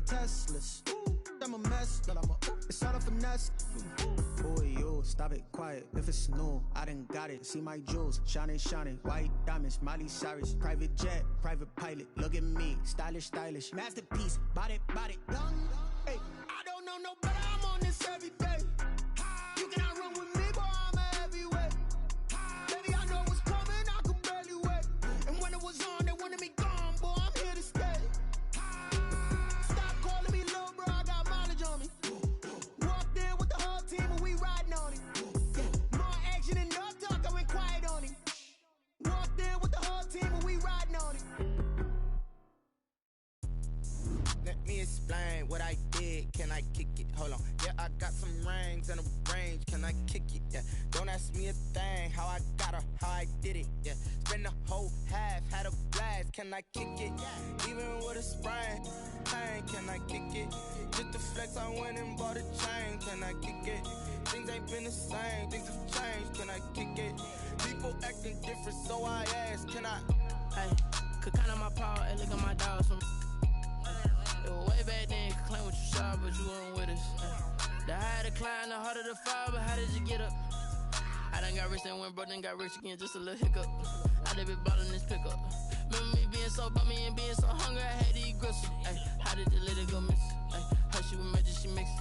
Teslas. I'm a mess, but it's all a finesse. Boy, you stop it quiet. If it's new, I done got it. See my jewels, shining, shining. White diamonds, Miley Cyrus. Private jet, private pilot. Look at me, stylish, stylish. Masterpiece, body, body. Hey, I don't know no better. I'm on this every day. You cannot run with me, boy. I'm a heavyweight. Baby, I know what's coming. I could barely wait. And when it was on, they wanted me gone, boy. I'm here to stay. Stop calling me little bro. I got mileage on me. Walked in with the whole team and we riding on it. Yeah. More action and no talk. I went quiet on it. Walked in with the whole team and we riding on it. Let me explain what I did. Can I kick it? Hold on. Yeah, I got some rings and a range. Can I kick it? Yeah. Don't ask me a thing. How I got her, how I did it. Yeah. Spend the whole half, had a blast. Can I kick it? Even with a sprain. Pain, can I kick it? Just to flex, I went and bought a chain. Can I kick it? Things ain't been the same. Things have changed. Can I kick it? People acting different, so I ask. Can I? Hey, could count on my power and look at my dogs from. It was way back then, you could claim what you saw, but you weren't with us. The higher the climb, the harder the fall, but how did you get up? I done got rich and went broke, then got rich again, just a little hiccup. I done been ballin' this pickup. Remember me being so bummy and being so hungry, I had to eat gristle. Ay, how did you let it go miss? Ay, how she was magic, she mixed.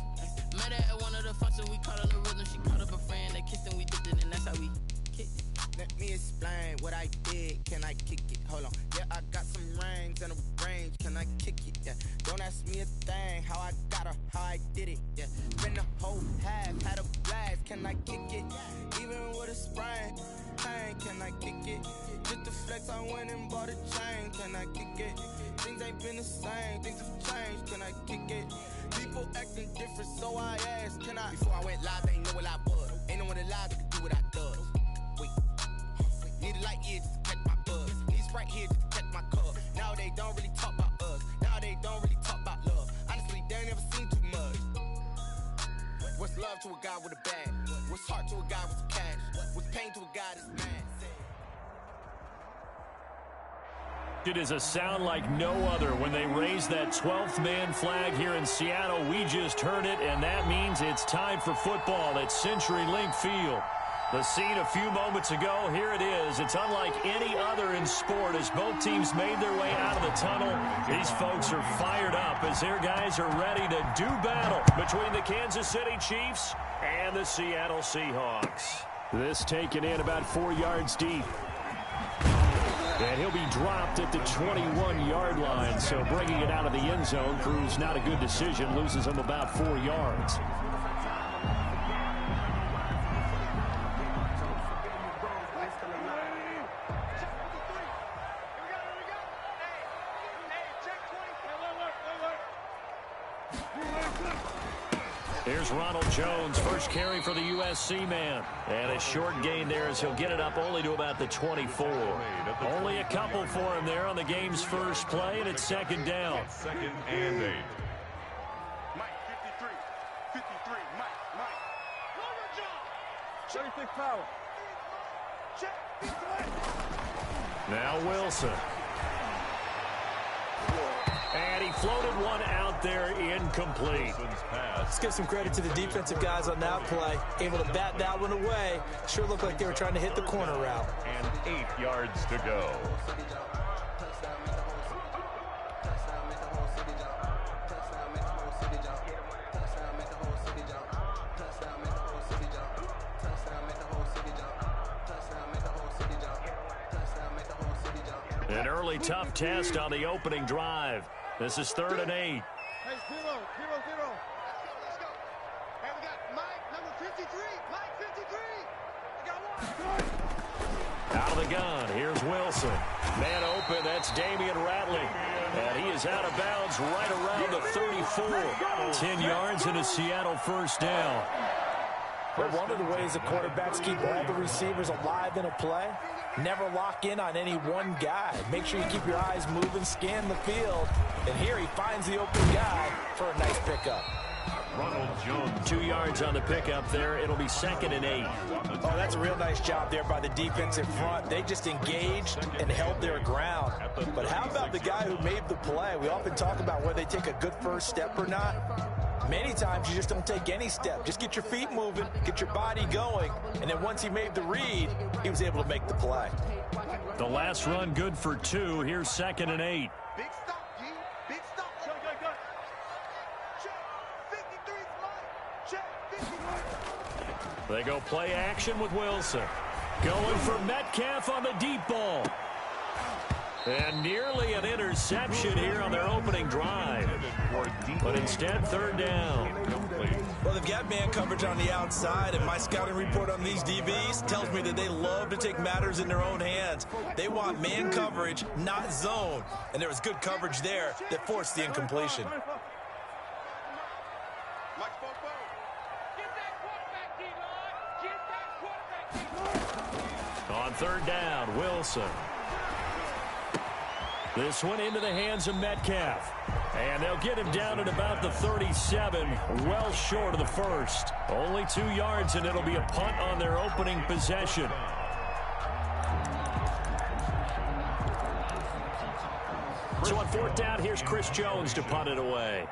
Met her at one of the functions, we caught on the rhythm, she caught up a friend, they kissed and we dipped it, and that's how we kicked. Let me explain what I did. Can I kick it? Hold on. Yeah, I got some rings and a range. Can I kick it? Yeah. Don't ask me a thing. How I got her, how I did it. Yeah. Spend the whole half, had a blast. Can I kick it? Even with a sprain. Pain, can I kick it? Just to flex, I went and bought a chain. Can I kick it? Things ain't been the same. Things have changed. Can I kick it? People acting different, so I asked. Can I? Before I went live, they ain't know what I was. Ain't no one alive that could do what I does. Wait. Need a light here just to catch my buzz. Need Sprite here just to catch my cup. Now they don't really talk about us. Now they don't really talk about love. Honestly, they ain't never seen too much. What's love to a guy with a bag? What's heart to a guy with some cash? What's pain to a guy that's mad? It is a sound like no other when they raise that 12th man flag here in Seattle. We just heard it, and that means it's time for football at CenturyLink Field. The scene a few moments ago, here it is. It's unlike any other in sport as both teams made their way out of the tunnel. These folks are fired up as their guys are ready to do battle between the Kansas City Chiefs and the Seattle Seahawks. This taken in about 4 yards deep. And he'll be dropped at the 21-yard line, so bringing it out of the end zone proves not a good decision, loses him about 4 yards. Here's Ronald Jones, first carry for the USC man. And a short gain there as he'll get it up only to about the 24. Only a couple for him there on the game's first play, and it's second down. Second and 8. Mike, 53, Mike. Run your job. 36 power. Check. Now Wilson. And he floated one out there incomplete. Let's give some credit to the defensive guys on that play. Able to bat that one away. Sure looked like they were trying to hit the corner route. And 8 yards to go. An early tough test on the opening drive. This is 3rd and 8. Hey, 0. Let's go. Hey, we got Mike, number 53. Mike, 53. We got one. Out of the gun, here's Wilson. Man open, that's Damian Rattling. And he is out of bounds right around the 34. 10 yards and a Seattle first down. But one of the ways the quarterbacks keep all the receivers alive in a play, never lock in on any one guy. Make sure you keep your eyes moving, scan the field. And here he finds the open guy for a nice pickup. 2 yards on the pickup there. It'll be 2nd and 8. Oh, that's a real nice job there by the defensive front. They just engaged and held their ground. But how about the guy who made the play? We often talk about whether they take a good first step or not. Many times you just don't take any step. Just get your feet moving, get your body going, and then once he made the read, he was able to make the play. The last run good for 2. Here's 2nd and 8. Big stop, G. Big stop. Check. 53's mine. Check. 53. They go play action with Wilson. Going for Metcalf on the deep ball. And nearly an interception here on their opening drive. But instead, 3rd down. Well, they've got man coverage on the outside, and my scouting report on these DBs tells me that they love to take matters in their own hands. They want man coverage, not zone. And there was good coverage there that forced the incompletion. On 3rd down, Wilson. This one into the hands of Metcalf. And they'll get him down at about the 37, well short of the first. Only 2 yards, and it'll be a punt on their opening possession. So on 4th down, here's Chris Jones to punt it away.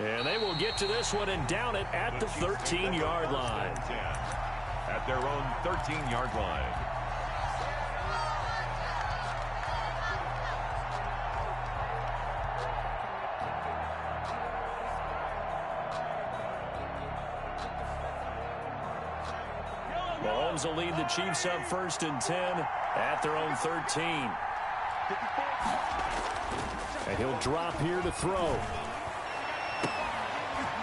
And they will get to this one and down it at the 13-yard line. At their own 13-yard line. Mahomes will lead the Chiefs up 1st and 10 at their own 13. And he'll drop here to throw.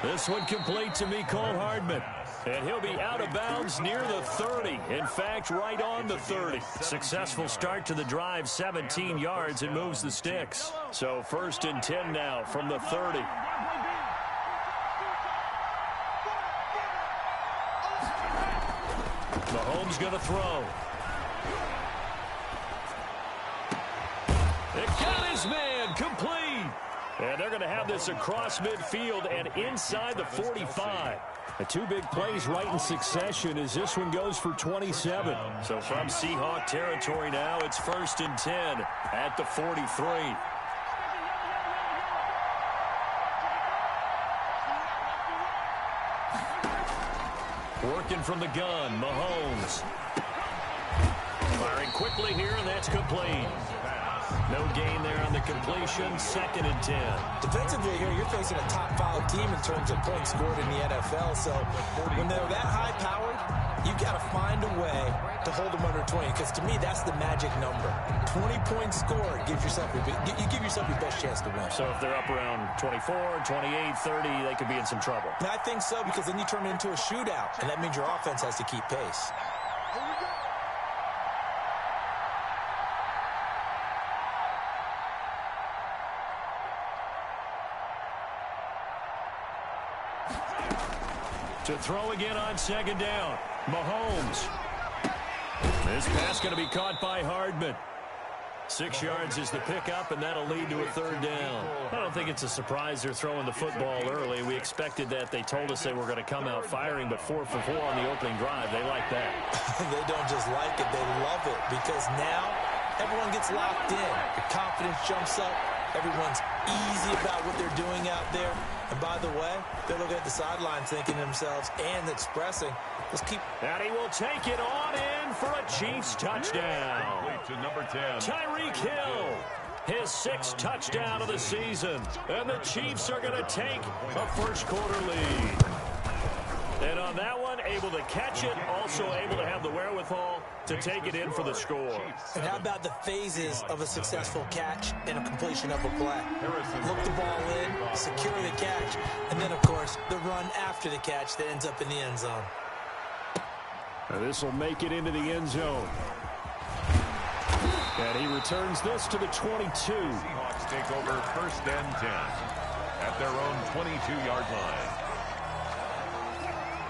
This one complete to Mecole Hardman. And he'll be out of bounds near the 30. In fact, right on the 30. Successful start to the drive, 17 yards, and moves the sticks. So 1st and 10 now from the 30. Mahomes going to throw. It got his man, complete. And they're going to have this across midfield and inside the 45. The 2 big plays right in succession as this one goes for 27. So from Seahawk territory now, it's 1st and 10 at the 43. Working from the gun, Mahomes. Firing quickly here, and that's complete. No gain there on the completion, 2nd and 10. Defensively here, you're facing a top-5 team in terms of points scored in the NFL. So when they're that high-powered, you've got to find a way to hold them under 20. Because to me, that's the magic number. 20 points scored gives yourself you give yourself your best chance to win. So if they're up around 24, 28, 30, they could be in some trouble. And I think so, because then you turn it into a shootout, and that means your offense has to keep pace. To throw again on 2nd down. Mahomes. This pass going to be caught by Hardman. 6 yards is the pickup, and that'll lead to a 3rd down. I don't think it's a surprise they're throwing the football early. We expected that. They told us they were going to come out firing, but 4 for 4 on the opening drive. They like that. They don't just like it. They love it, because now everyone gets locked in. Your confidence jumps up. Everyone's easy about what they're doing out there. And by the way, they're looking at the sidelines thinking to themselves and expressing, let's keep. And he will take it on in for a Chiefs touchdown. To number 10. Tyreek Hill, his 6th touchdown of the season. And the Chiefs are going to take a first-quarter lead. And on that one, able to catch it, also able to have the wherewithal to take it in for the score. And how about the phases of a successful catch and a completion of a play? Look the ball in, secure the catch, and then, of course, the run after the catch that ends up in the end zone. This will make it into the end zone. And he returns this to the 22. Seahawks take over 1st and 10 at their own 22-yard line.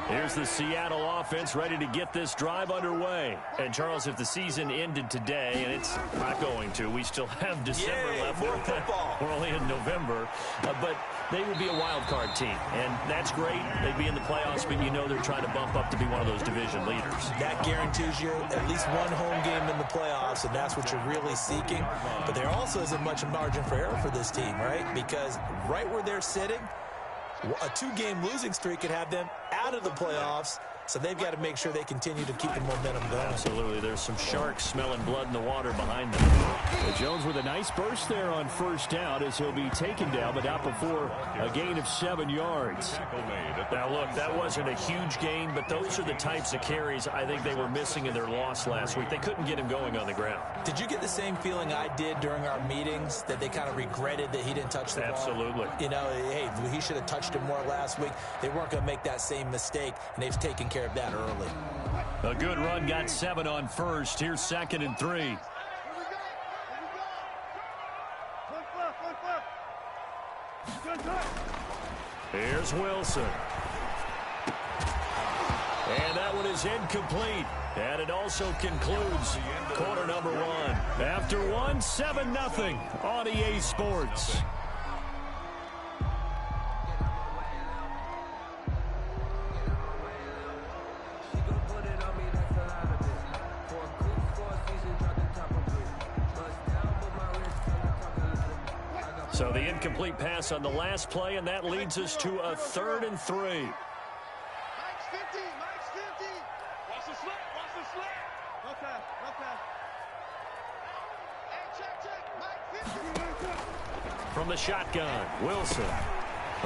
Here's the Seattle offense ready to get this drive underway. And, Charles, if the season ended today, and it's not going to, we still have December left. More football. We're only in November. But they would be a wild card team. And that's great. They'd be in the playoffs, but you know they're trying to bump up to be one of those division leaders. That guarantees you at least one home game in the playoffs, and that's what you're really seeking. But there also isn't much margin for error for this team, right? Because right where they're sitting, a 2-game losing streak could have them out of the playoffs, so they've got to make sure they continue to keep the momentum going. Absolutely. There's some sharks smelling blood in the water behind them. Well, Jones with a nice burst there on 1st down as he'll be taken down, but not before a gain of 7 yards. Now, look, that wasn't a huge gain, but those are the types of carries I think they were missing in their loss last week. They couldn't get him going on the ground. Did you get the same feeling I did during our meetings, that they kind of regretted that he didn't touch the ball? Absolutely. You know, hey, he should have touched it more last week. They weren't going to make that same mistake, and they've taken care of that early. A good run, got 7 on 1st. Here's 2nd and 3. Here's Wilson. And that one is incomplete. And it also concludes quarter number 1. After 1, 7-0 on EA Sports. So the incomplete pass on the last play, and that leads us to a 3rd and 3. Mike's 50, Mike's 50. Watch the slip, watch the slip. Okay, okay. Hey, check, Mike 50. From the shotgun, Wilson.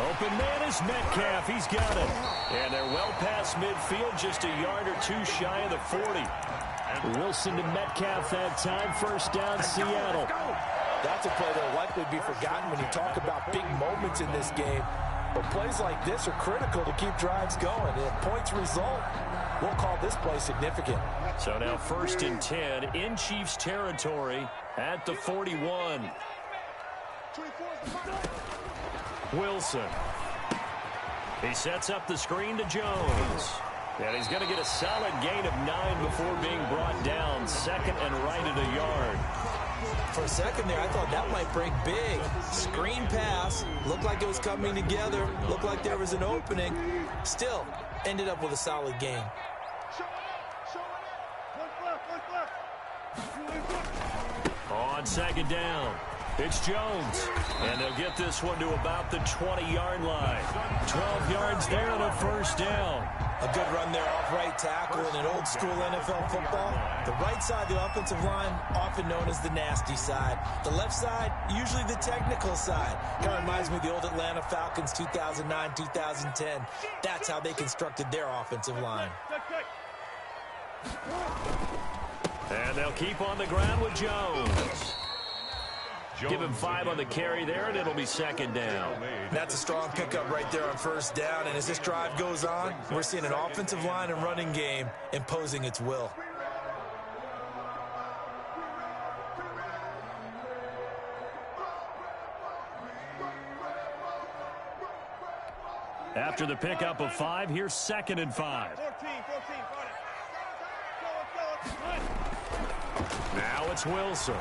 Open man is Metcalf. He's got it. And they're well past midfield, just a yard or 2 shy of the 40. Wilson to Metcalf that time. 1st down, Seattle. That's a play that will likely be forgotten when you talk about big moments in this game. But plays like this are critical to keep drives going. And if points result, we'll call this play significant. So now 1st and 10 in Chiefs territory at the 41. Wilson. He sets up the screen to Jones. And he's going to get a solid gain of 9 before being brought down. 2nd and right at a yard. For a second there, I thought that might break big. Screen pass. Looked like it was coming together. Looked like there was an opening. Still, ended up with a solid gain. On 2nd down, it's Jones. And they'll get this one to about the 20-yard line. 12 yards there on a 1st down. A good run there off right tackle in an old-school NFL football. The right side of the offensive line, often known as the nasty side. The left side, usually the technical side. Kind of reminds me of the old Atlanta Falcons 2009, 2010. That's how they constructed their offensive line. And they'll keep on the ground with Jones. Give him 5 on the carry there, and it'll be 2nd down. That's a strong pickup right there on 1st down. And as this drive goes on, we're seeing an offensive line and running game imposing its will. After the pickup of 5, here's 2nd and 5. Now it's Wilson.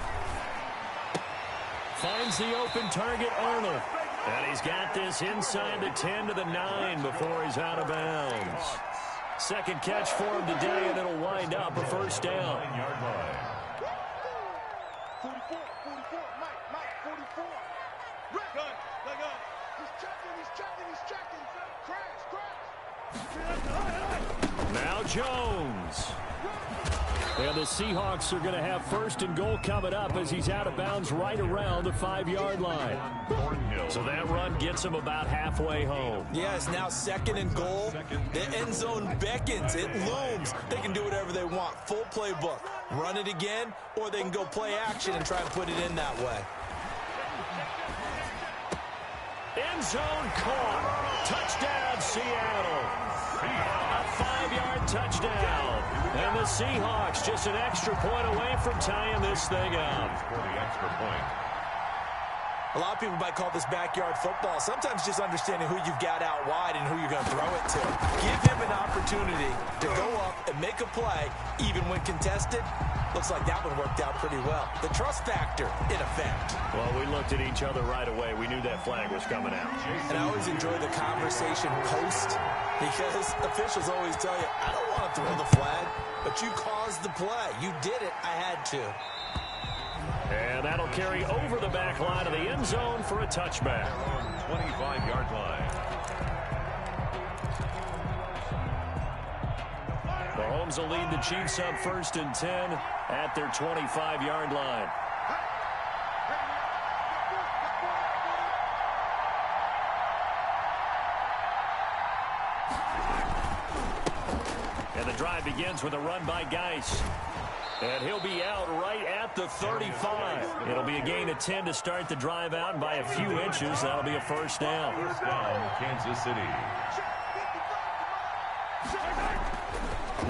Finds the open target, Arnold. And he's got this inside the 10 to the 9 before he's out of bounds. 2nd catch for him today, and it'll wind up a 1st down. 44, Mike, 44. Let go. He's checking. Crash. Now Jones. And the Seahawks are going to have 1st and goal coming up as he's out of bounds right around the 5-yard line. So that run gets him about halfway home. Yeah, it's now 2nd and goal. The end zone beckons. It looms. They can do whatever they want. Full playbook. Run it again, or they can go play action and try and put it in that way. End zone caught. Touchdown, Seattle. A 5-yard touchdown. And the Seahawks just an extra point away from tying this thing up. For the extra point. A lot of people might call this backyard football. Sometimes just understanding who you've got out wide and who you're going to throw it to. Give him an opportunity to go up and make a play, even when contested. Looks like that one worked out pretty well. The trust factor, in effect. Well, we looked at each other right away. We knew that flag was coming out. And I always enjoy the conversation post, because officials always tell you, I don't want to throw the flag, but you caused the play. You did it. I had to. And that'll carry over the back line of the end zone for a touchback. 25-yard line. Mahomes will lead the Chiefs up 1st and 10 at their 25-yard line. And the drive begins with a run by Geis. And he'll be out right at the 35. It'll be a gain of 10 to start the drive out, and by a few inches, that'll be a first down. First down, Kansas City.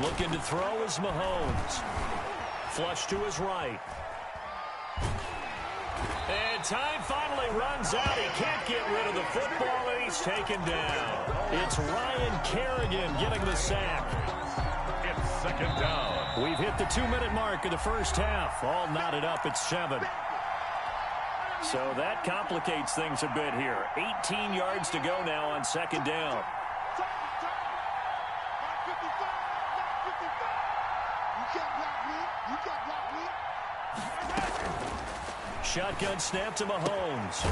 Looking to throw is Mahomes. Flush to his right. And time finally runs out. He can't get rid of the football, and he's taken down. It's Ryan Kerrigan getting the sack. It's second down. We've hit the 2-minute mark of the first half. All knotted up at 7. So that complicates things a bit here. 18 yards to go now on second down. Shotgun snap to Mahomes.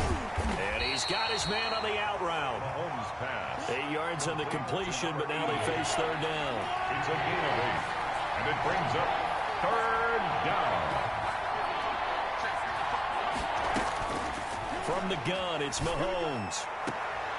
And he's got his man on the out route. Mahomes pass. 8 yards on the completion, but now they face third down. It's a gain of 8. And it brings up third down. From the gun, it's Mahomes.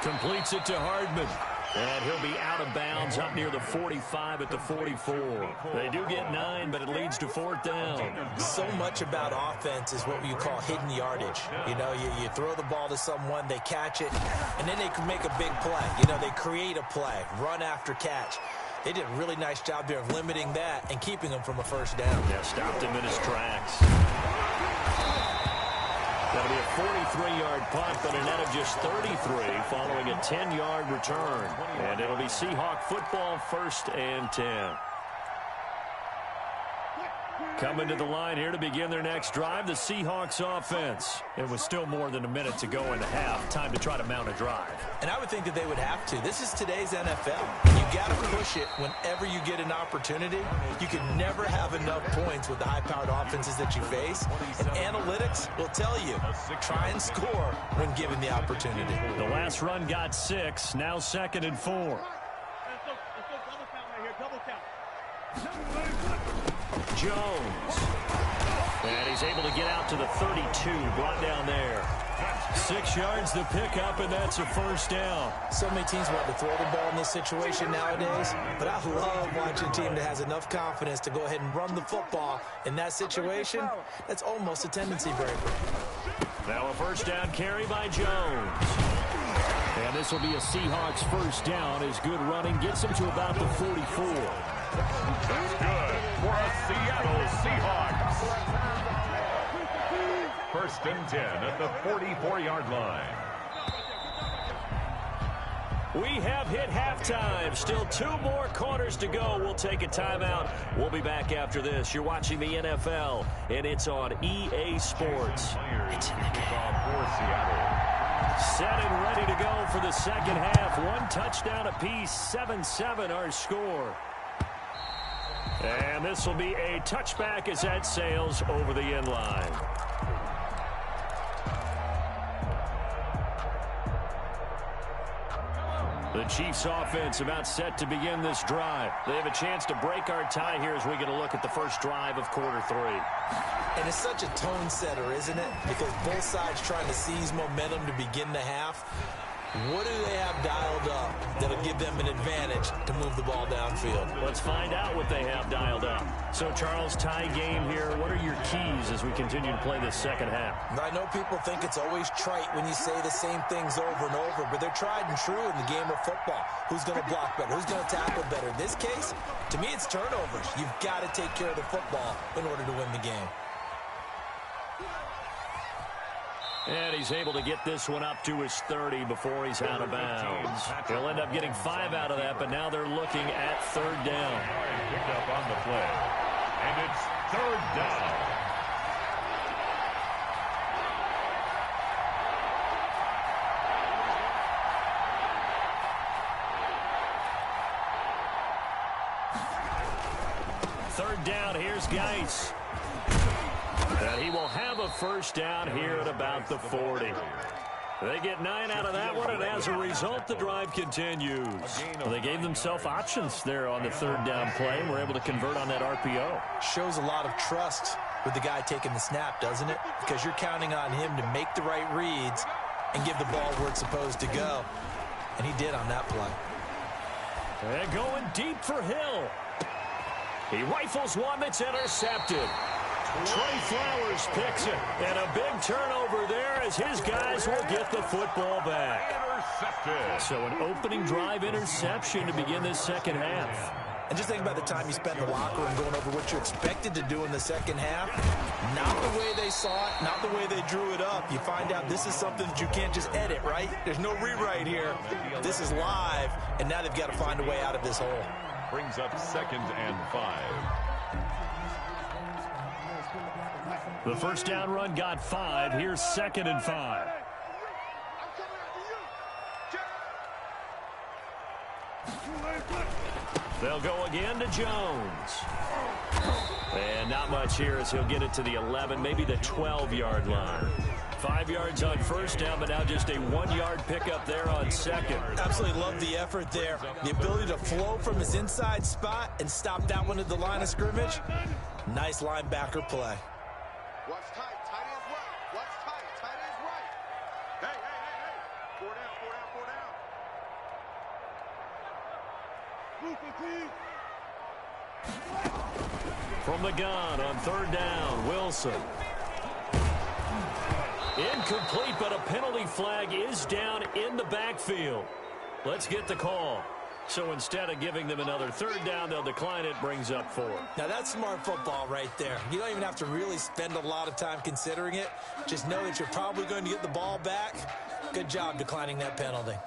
Completes it to Hardman. And he'll be out of bounds up near the 45 at the 44. They do get 9, but it leads to fourth down. So much about offense is what you call hidden yardage. You know, you throw the ball to someone, they catch it, and then they can make a big play. You know, they create a play, run after catch. They did a really nice job there of limiting that and keeping him from a first down. Yeah, stopped him in his tracks. That'll be a 43-yard punt, but a net of just 33 following a 10-yard return. And it'll be Seahawk football, 1st and 10. Coming to the line here to begin their next drive, the Seahawks offense. It was still more than a minute to go in the half. Time to try to mount a drive. And I would think that they would have to. This is today's NFL. You got to push it whenever you get an opportunity. You can never have enough points with the high-powered offenses that you face. And analytics will tell you, try and score when given the opportunity. The last run got 6, now 2nd and 4. Jones. And he's able to get out to the 32, brought down there. 6 yards to pick up, and that's a first down. So many teams want to throw the ball in this situation nowadays, but I love watching a team that has enough confidence to go ahead and run the football in that situation. That's almost a tendency breaker. Now a first down carry by Jones. And this will be a Seahawks first down as good running gets him to about the 44. That's good for a Seattle Seahawks. 1st and 10 at the 44-yard line. We have hit halftime. Still 2 more quarters to go. We'll take a timeout. We'll be back after this. You're watching the NFL, and it's on EA Sports. It's in the game. For Seattle. Set and ready to go for the second half. 1 touchdown apiece. 7-7 our score. And this will be a touchback as that sails over the end line. The Chiefs offense about set to begin this drive. They have a chance to break our tie here as we get a look at the first drive of quarter 3. And it's such a tone setter, isn't it? Because both sides trying to seize momentum to begin the half. What do they have dialed up that'll give them an advantage to move the ball downfield? Let's find out what they have dialed up. So, Charles, tie game here. What are your keys as we continue to play this second half? I know people think it's always trite when you say the same things over and over, but they're tried and true in the game of football. Who's going to block better? Who's going to tackle better? In this case, to me, it's turnovers. You've got to take care of the football in order to win the game. And he's able to get this one up to his 30 before he's out of bounds. He'll end up getting 5 out of that, but now they're looking at third down. Picked up on the play. And it's third down. Third down, here's Geis. And he will have a first down here at about the 40. They get 9 out of that one, and as a result, the drive continues. Well, they gave themselves options there on the third down play, and were able to convert on that RPO. Shows a lot of trust with the guy taking the snap, doesn't it? Because you're counting on him to make the right reads and give the ball where it's supposed to go. And he did on that play. And going deep for Hill. He rifles one that's intercepted. Trey Flowers picks it, and a big turnover there as his guys will get the football back. Intercepted. So an opening drive interception to begin this second half. And just think about the time you spent in the locker room going over what you expected to do in the second half. Not the way they saw it, not the way they drew it up. You find out this is something that you can't just edit, right? There's no rewrite here. This is live, and now they've got to find a way out of this hole. Brings up 2nd and 5. The first down run got 5. Here's 2nd and 5. They'll go again to Jones. And not much here as he'll get it to the 11, maybe the 12-yard line. 5 yards on first down, but now just a 1-yard pickup there on second. Absolutely love the effort there. The ability to flow from his inside spot and stop that one at the line of scrimmage. Nice linebacker play. What's tight? Tight is right. What's tight? Tight is right. Hey, hey, hey, hey. 4 down, 4 down, 4 down. From the gun on third down, Wilson. Incomplete, but a penalty flag is down in the backfield. Let's get the call. So instead of giving them another third down, they'll decline it, brings up 4. Now that's smart football right there. You don't even have to really spend a lot of time considering it. Just know that you're probably going to get the ball back. Good job declining that penalty.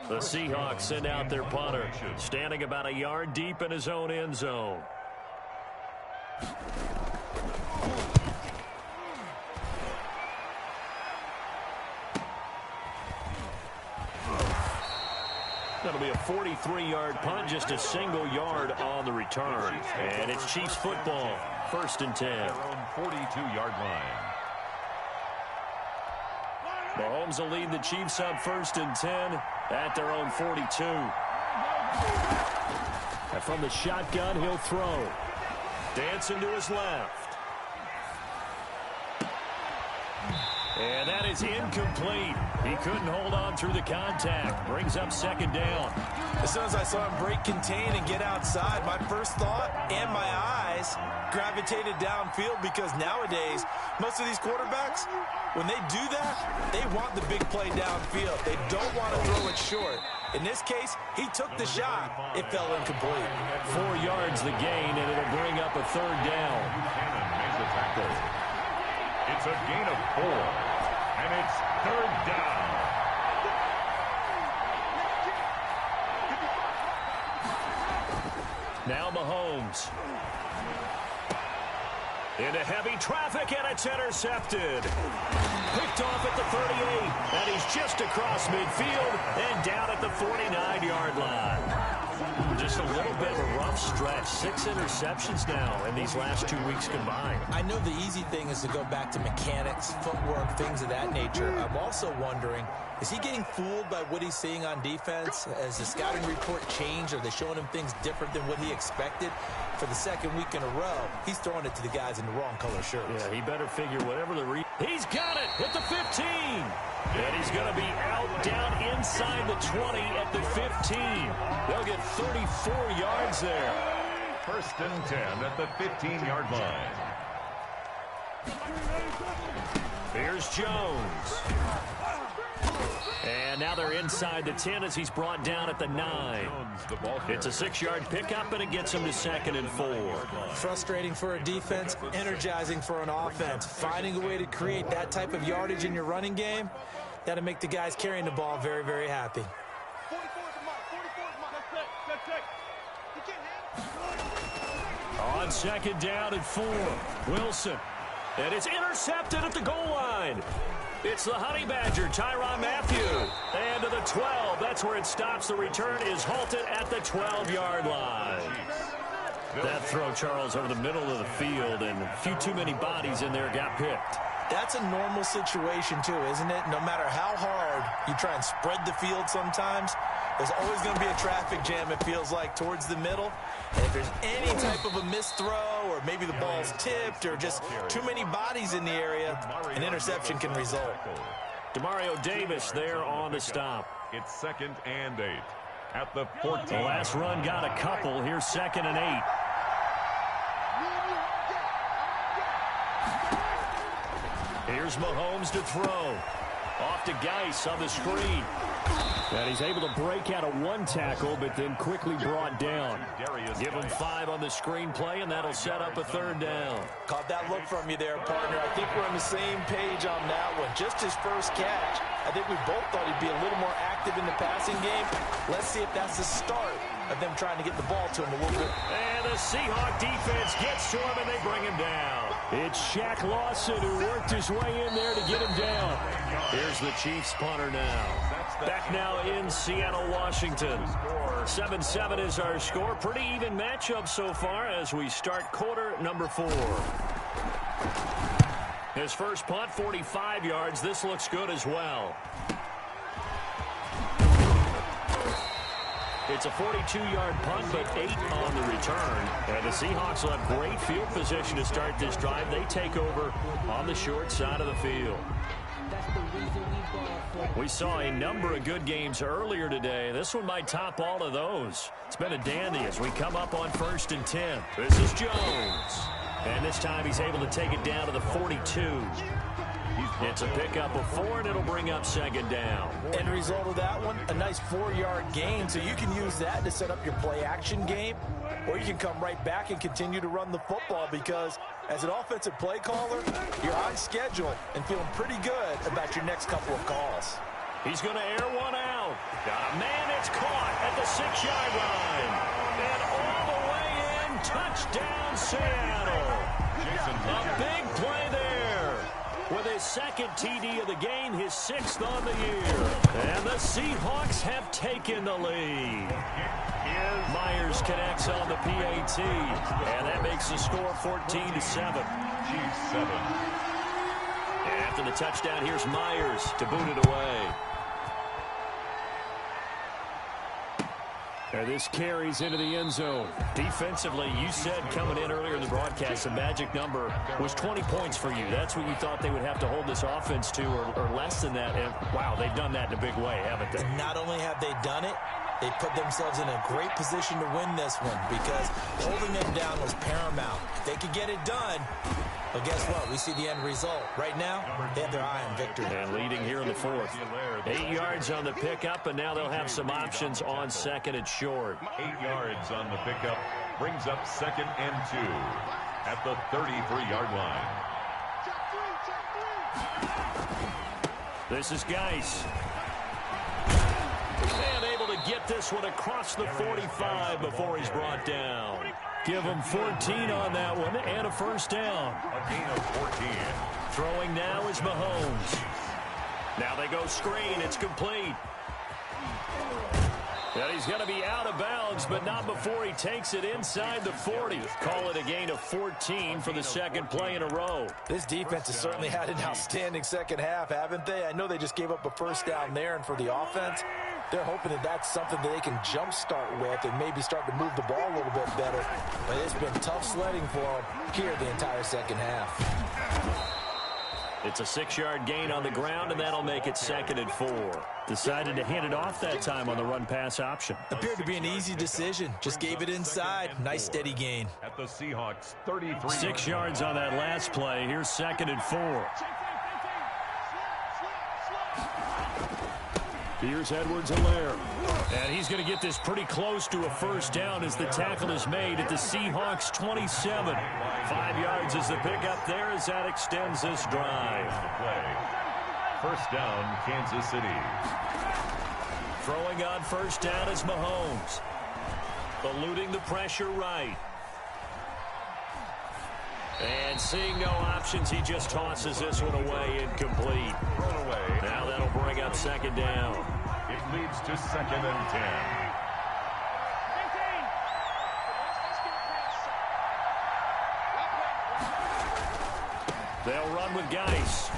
The Seahawks send out their punter, standing about a yard deep in his own end zone. That'll be a 43-yard punt, just a single yard on the return. And it's Chiefs football, 1st and 10. Their own 42-yard line. Mahomes will lead the Chiefs up 1st and 10 at their own 42. And from the shotgun, he'll throw. Dancing to his left. And that is incomplete. He couldn't hold on through the contact. Brings up 2nd down. As soon as I saw him break contain and get outside, my first thought and my eyes gravitated downfield, because nowadays, most of these quarterbacks, when they do that, they want the big play downfield. They don't want to throw it short. In this case, he took the shot. It fell incomplete. 4 yards the gain, and it'll bring up a third down. It's a gain of 4, and it's third down. Now Mahomes. Into heavy traffic, and it's intercepted. Picked off at the 38, and he's just across midfield and down at the 49-yard line. Just a little bit of a rough stretch. 6 interceptions now in these last 2 weeks combined. I know the easy thing is to go back to mechanics, footwork, things of that nature. I'm also wondering, is he getting fooled by what he's seeing on defense? Has the scouting report changed? Are they showing him things different than what he expected? For the 2nd week in a row, he's throwing it to the guys in the wrong color shirts. Yeah, he better figure whatever the He's got it at the 15. And he's going to be out down inside the 20 at the 15. They'll get 34 yards there. First and 10 at the 15-yard line. Here's Jones. And now they're inside the 10 as he's brought down at the 9. It's a 6-yard pickup, and it gets him to 2nd and 4. Frustrating for a defense, energizing for an offense. Finding a way to create that type of yardage in your running game, that'll make the guys carrying the ball very, very happy. 44 is the mark. 44 is the mark. That's it. You can't have it. On 2nd down and 4, Wilson. And it's intercepted at the goal line. It's the Honey Badger, Tyrann Mathieu. And to the 12. That's where it stops. The return is halted at the 12-yard line. That throw, Charles, over the middle of the field, and a few too many bodies in there got picked. That's a normal situation, too, isn't it? No matter how hard you try and spread the field sometimes, there's always going to be a traffic jam, it feels like, towards the middle. And if there's any type of a missed throw, or maybe the ball's tipped, or just too many bodies in the area, an interception can result. Demario Davis there on the stop. It's 2nd and 8 at the 14. The last run got a couple. Here's 2nd and 8. Here's Mahomes to throw. Off to Geis on the screen. And he's able to break out of one tackle, but then quickly brought down. Give him 5 on the screenplay, and that'll set up a 3rd down. Caught that look from you there, partner. I think we're on the same page on that one. Just his first catch. I think we both thought he'd be a little more active in the passing game. Let's see if that's the start of them trying to get the ball to him a little bit. And the Seahawk defense gets to him, and they bring him down. It's Shaq Lawson who worked his way in there to get him down. Here's the Chiefs punter now. Back now in Seattle, Washington. 7-7 is our score. Pretty even matchup so far as we start quarter number 4. His first punt, 45 yards. This looks good as well. It's a 42-yard punt, but 8 on the return. And the Seahawks will have great field position to start this drive. They take over on the short side of the field. We saw a number of good games earlier today. This one might top all of those. It's been a dandy as we come up on 1st and 10. This is Jones. And this time he's able to take it down to the 42. It's a pickup of 4, and it'll bring up 2nd down. End result of that one, a nice 4-yard gain. So you can use that to set up your play-action game, or you can come right back and continue to run the football because as an offensive play caller, you're on schedule and feeling pretty good about your next couple of calls. He's going to air one out. Got a man, it's caught at the 6-yard line. And all the way in, touchdown Seattle. A big play there. With his 2nd TD of the game, his 6th on the year. And the Seahawks have taken the lead. Myers connects on the PAT. And that makes the score 14-7. Chiefs 7. And after the touchdown, here's Myers to boot it away. And this carries into the end zone. Defensively, you said coming in earlier in the broadcast, the magic number was 20 points for you. That's what you thought they would have to hold this offense to, or less than that. And, wow, they've done that in a big way, haven't they? And not only have they done it, they put themselves in a great position to win this one because holding them down was paramount. If they could get it done, well, guess what? We see the end result. Right now, they have their eye on victory. And leading here in the 4th. 8 yards on the pickup, and now they'll have some options on 2nd and short. 8 yards on the pickup brings up 2nd and 2 at the 33-yard line. This is Geis. And able to get this one across the 45 before he's brought down. Give him 14 on that one and a 1st down. A gain of 14. Throwing now is Mahomes. Now they go screen. It's complete. And he's going to be out of bounds, but not before he takes it inside the 40. Call it a gain of 14 for the 2nd play in a row. This defense has certainly had an outstanding second half, haven't they? I know they just gave up a 1st down there, and for the offense, they're hoping that that's something that they can jumpstart with and maybe start to move the ball a little bit better. But it's been tough sledding for them here the entire second half. It's a 6-yard gain on the ground, and that'll make it 2nd and 4. Decided to hand it off that time on the run-pass option. Appeared to be an easy decision. Just gave it inside. Nice steady gain. At the Seahawks 33. 6 yards on that last play. Here's 2nd and 4. Here's Edwards-Helaire. And he's going to get this pretty close to a first down as the tackle is made at the Seahawks 27. 5 yards is the pickup there as that extends this drive. First down, Kansas City. Throwing on first down is Mahomes. Eluding the pressure right. And seeing no options, he just tosses this one away, incomplete. Thrown away. Now that'll bring up 2nd down. It leads to 2nd and 10. They'll run with Geis.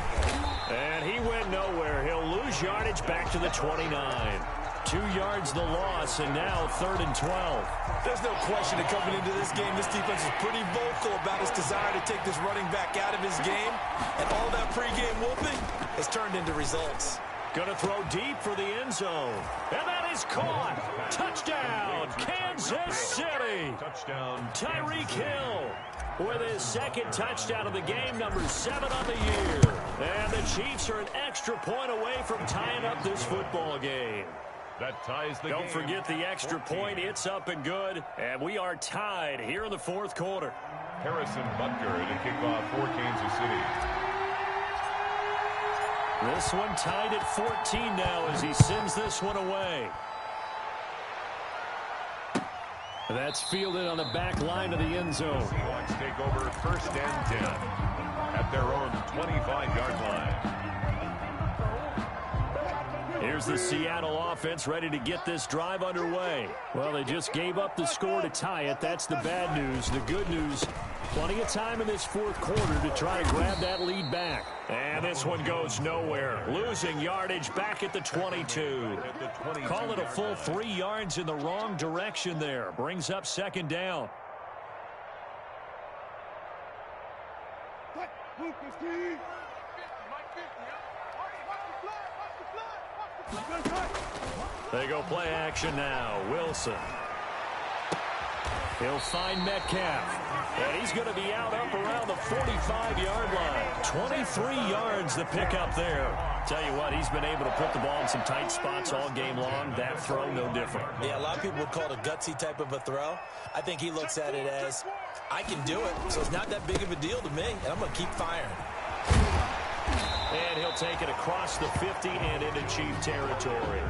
And he went nowhere. He'll lose yardage back to the 29. 2 yards the loss, and now 3rd and 12. There's no question that coming into this game, this defense is pretty vocal about its desire to take this running back out of his game. And all that pregame whooping has turned into results. Going to throw deep for the end zone. And that is caught. Touchdown, Kansas City. Touchdown, Tyreek Hill with his 2nd touchdown of the game, number 7 on the year. And the Chiefs are an extra point away from tying up this football game. That ties the game. Don't forget the extra point. It's up and good. And we are tied here in the 4th quarter. Harrison Butker to kick off for Kansas City. This one tied at 14 now as he sends this one away. That's fielded on the back line of the end zone. Seahawks take over 1st and 10 at their own 25-yard line. Here's the Seattle offense ready to get this drive underway. Well, they just gave up the score to tie it. That's the bad news. The good news, plenty of time in this 4th quarter to try to grab that lead back. And this one goes nowhere. Losing yardage back at the 22. Call it a full 3 yards in the wrong direction there. Brings up 2nd down. They go play action now. Wilson. He'll find Metcalf. And he's going to be out up around the 45-yard line. 23 yards the pickup there. Tell you what, he's been able to put the ball in some tight spots all game long. That throw, no different. Yeah, a lot of people would call it a gutsy type of a throw. I think he looks at it as, I can do it, so it's not that big of a deal to me, and I'm going to keep firing. And he'll take it across the 50 and into Chief territory.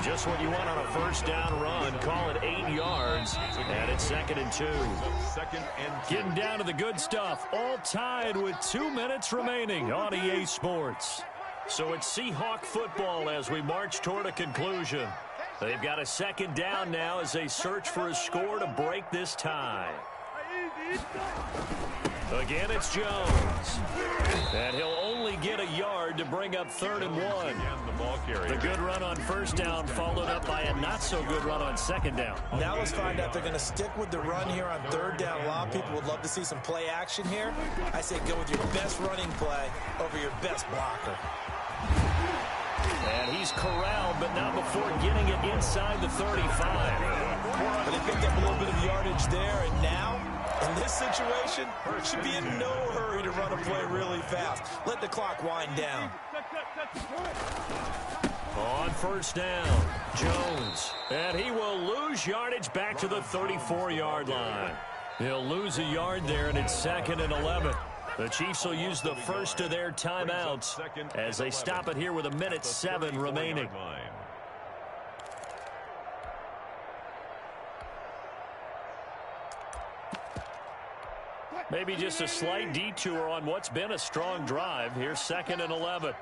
Just what you want on a first down run. Call it 8 yards. And it's 2nd and 2. Getting down to the good stuff. All tied with 2 minutes remaining on EA Sports. So it's Seahawk football as we march toward a conclusion. They've got a 2nd down now as they search for a score to break this tie. Again, it's Jones. And he'll only get a yard to bring up 3rd and 1. The good run on first down followed up by a not-so-good run on 2nd down. Now let's find out if they're going to stick with the run here on 3rd down. A lot of people would love to see some play action here. I say go with your best running play over your best blocker. And he's corralled, but not before getting it inside the 35. But they picked up a little bit of yardage there, and now, in this situation, should be in no hurry to run a play really fast. Let the clock wind down. On first down, Jones. And he will lose yardage back to the 34-yard line. He'll lose a yard there, and it's 2nd and 11. The Chiefs will use the first of their timeouts as they stop it here with 1:07 remaining. Maybe just a slight detour on what's been a strong drive. Here's 2nd and 11.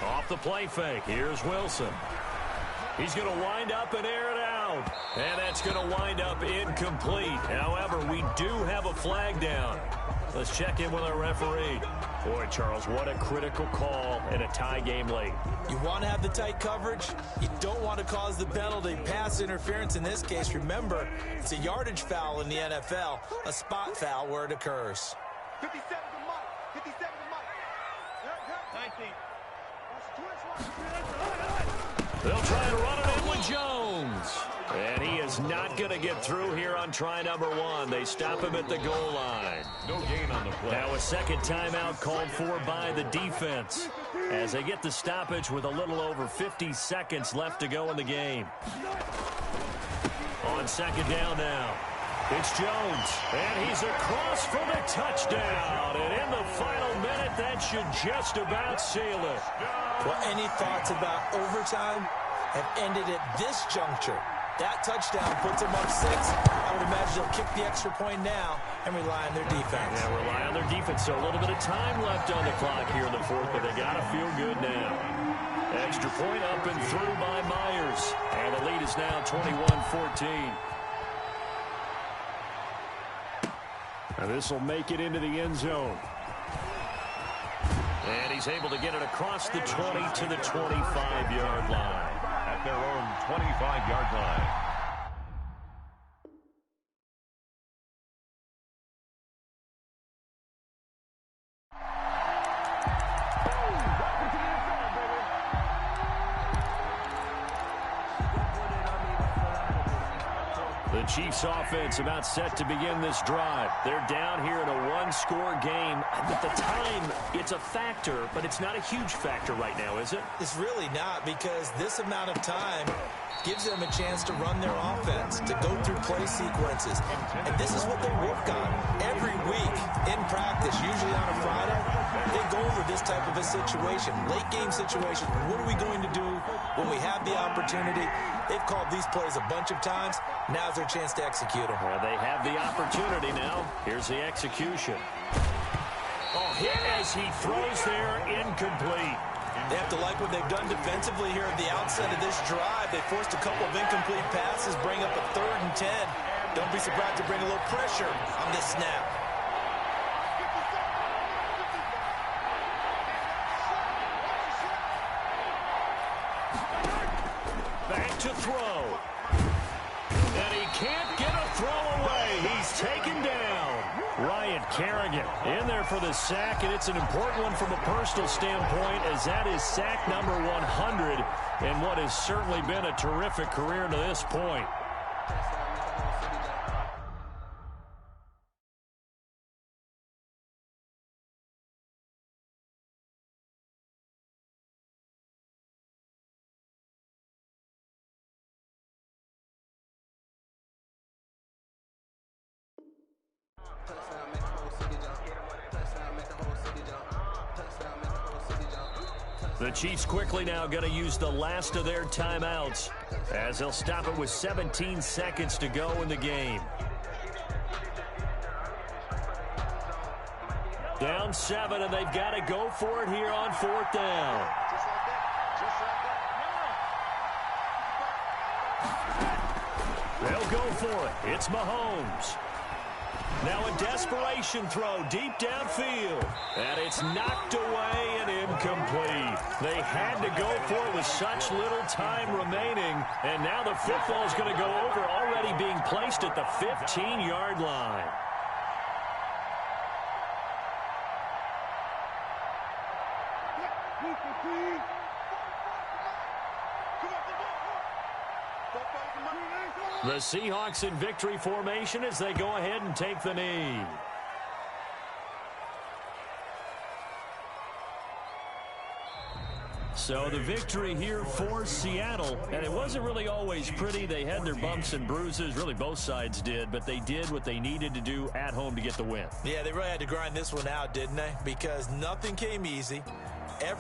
Off the play fake. Here's Wilson. He's going to wind up and air it out. And that's going to wind up incomplete. However, we do have a flag down. Let's check in with our referee. Boy, Charles, what a critical call in a tie game late. You want to have the tight coverage. You don't want to cause the penalty. Pass interference in this case. Remember, it's a yardage foul in the NFL, a spot foul where it occurs. 57 to Mike. 57 to Mike. 19. They'll try and run it in with Jones. And he is not going to get through here on try number 1. They stop him at the goal line. No gain on the play. Now a second timeout called for by the defense as they get the stoppage with a little over 50 seconds left to go in the game. On second down now, it's Jones, and he's across for the touchdown. And in the final minute, that should just about seal it. Well, any thoughts about overtime have ended at this juncture. That touchdown puts them up 6. I would imagine they'll kick the extra point now and rely on their defense. Yeah, rely on their defense. So a little bit of time left on the clock here in the fourth, but they got to feel good now. Extra point up and through by Myers. And the lead is now 21-14. And this will make it into the end zone. And he's able to get it across the 20 to the 25-yard line. At their own 25-yard line. The Chiefs offense about set to begin this drive. They're down here in a one-score game. At the time, it's a factor, but it's not a huge factor right now, is it? It's really not, because this amount of time gives them a chance to run their offense, to go through play sequences. And this is what they work on every week in practice, usually on a Friday. They go over this type of a situation, late game situation. What are we going to do when we have the opportunity? They've called these plays a bunch of times. Now's their chance to execute them. Well, they have the opportunity now. Here's the execution. Oh, hit as he throws there, incomplete. They have to like what they've done defensively here at the outset of this drive. They forced a couple of incomplete passes, bring up a 3rd and 10. Don't be surprised to bring a little pressure on this snap. Back to throw. And he can't get a throw away. He's taken down. Ryan Kerrigan in there for the sack, and it's an important one from a personal standpoint, as that is sack number 100 in what has certainly been a terrific career to this point. The Chiefs quickly now going to use the last of their timeouts as they'll stop it with 17 seconds to go in the game. Down 7, and they've got to go for it here on 4th down. They'll go for it. It's Mahomes. Now a desperation throw deep downfield. And it's knocked away and incomplete. They had to go for it with such little time remaining. And now the football is going to go over, already being placed at the 15-yard line. The Seahawks in victory formation as they go ahead and take the knee. So the victory here for Seattle, and it wasn't really always pretty. They had their bumps and bruises, really both sides did, but they did what they needed to do at home to get the win. Yeah, they really had to grind this one out, didn't they? Because nothing came easy.